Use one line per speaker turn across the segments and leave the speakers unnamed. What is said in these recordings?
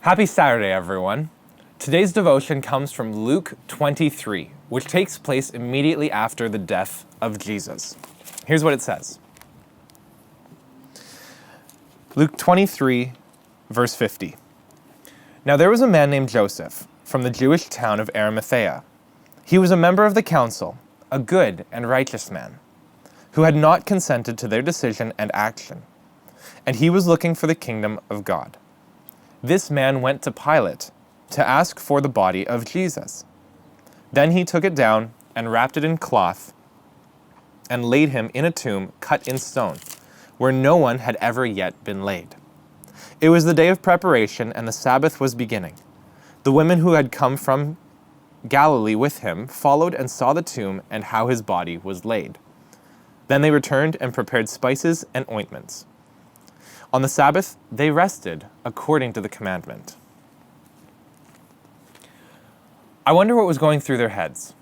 Happy Saturday, everyone. Today's devotion comes from Luke 23, which takes place immediately after the death of Jesus. Here's what it says. Luke 23, verse 50. Now there was a man named Joseph from the Jewish town of Arimathea. He was a member of the council, a good and righteous man, who had not consented to their decision and action, and he was looking for the kingdom of God. This man went to Pilate to ask for the body of Jesus. Then he took it down and wrapped it in cloth and laid him in a tomb cut in stone, where no one had ever yet been laid. It was the day of preparation, and the Sabbath was beginning. The women who had come from Galilee with him followed and saw the tomb and how his body was laid. Then they returned and prepared spices and ointments. On the Sabbath, they rested according to the commandment. I wonder what was going through their heads.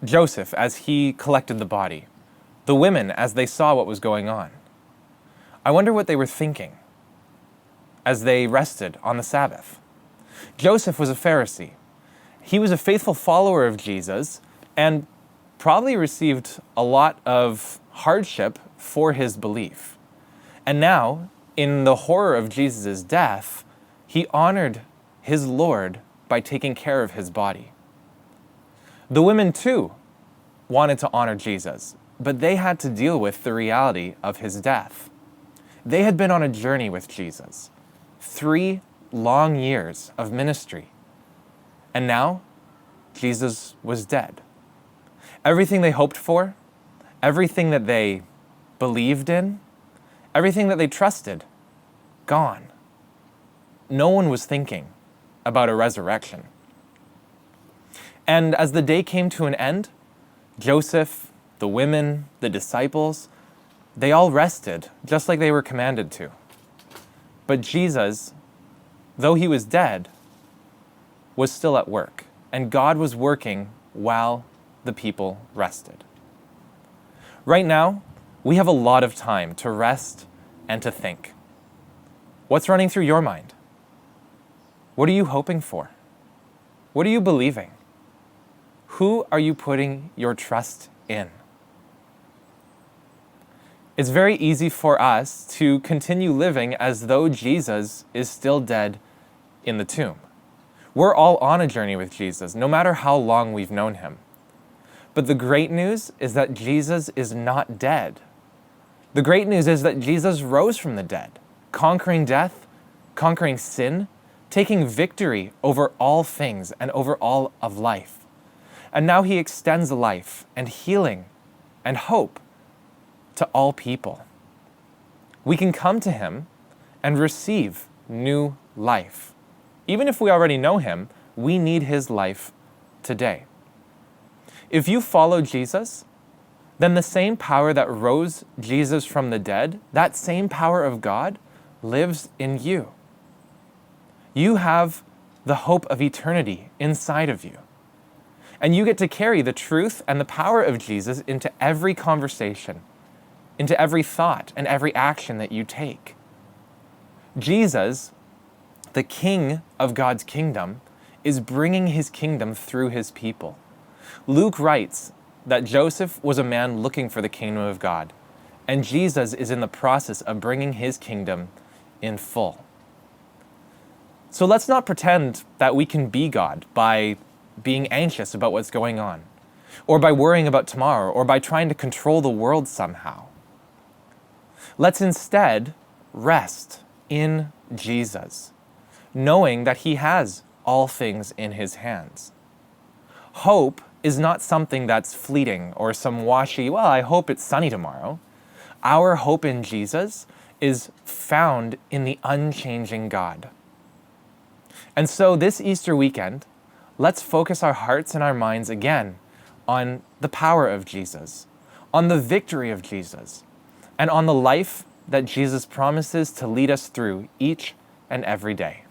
Joseph, as he collected the body. The women, as they saw what was going on. I wonder what they were thinking as they rested on the Sabbath. Joseph was a Pharisee. He was a faithful follower of Jesus and probably received a lot of hardship for his belief. And now, in the horror of Jesus' death, he honored his Lord by taking care of his body. The women, too, wanted to honor Jesus, but they had to deal with the reality of his death. They had been on a journey with Jesus, 3 long years of ministry, and now Jesus was dead. Everything they hoped for, everything that they believed in, everything that they trusted, gone. No one was thinking about a resurrection. And as the day came to an end, Joseph, the women, the disciples, they all rested, just like they were commanded to. But Jesus, though he was dead, was still at work, and God was working while the people rested. Right now, we have a lot of time to rest and to think. What's running through your mind? What are you hoping for? What are you believing? Who are you putting your trust in? It's very easy for us to continue living as though Jesus is still dead in the tomb. We're all on a journey with Jesus, no matter how long we've known him. But the great news is that Jesus is not dead. The great news is that Jesus rose from the dead, conquering death, conquering sin, taking victory over all things and over all of life. And now he extends life and healing and hope to all people. We can come to him and receive new life. Even if we already know him, we need his life today. If you follow Jesus, then the same power that rose Jesus from the dead, that same power of God, lives in you. You have the hope of eternity inside of you. And you get to carry the truth and the power of Jesus into every conversation, into every thought and every action that you take. Jesus, the King of God's kingdom, is bringing his kingdom through his people. Luke writes that Joseph was a man looking for the kingdom of God, and Jesus is in the process of bringing his kingdom in full. So let's not pretend that we can be God by being anxious about what's going on, or by worrying about tomorrow, or by trying to control the world somehow. Let's instead rest in Jesus, knowing that he has all things in his hands. Hope is not something that's fleeting or some washy, well, I hope it's sunny tomorrow. Our hope in Jesus is found in the unchanging God. And so this Easter weekend, let's focus our hearts and our minds again on the power of Jesus, on the victory of Jesus, and on the life that Jesus promises to lead us through each and every day.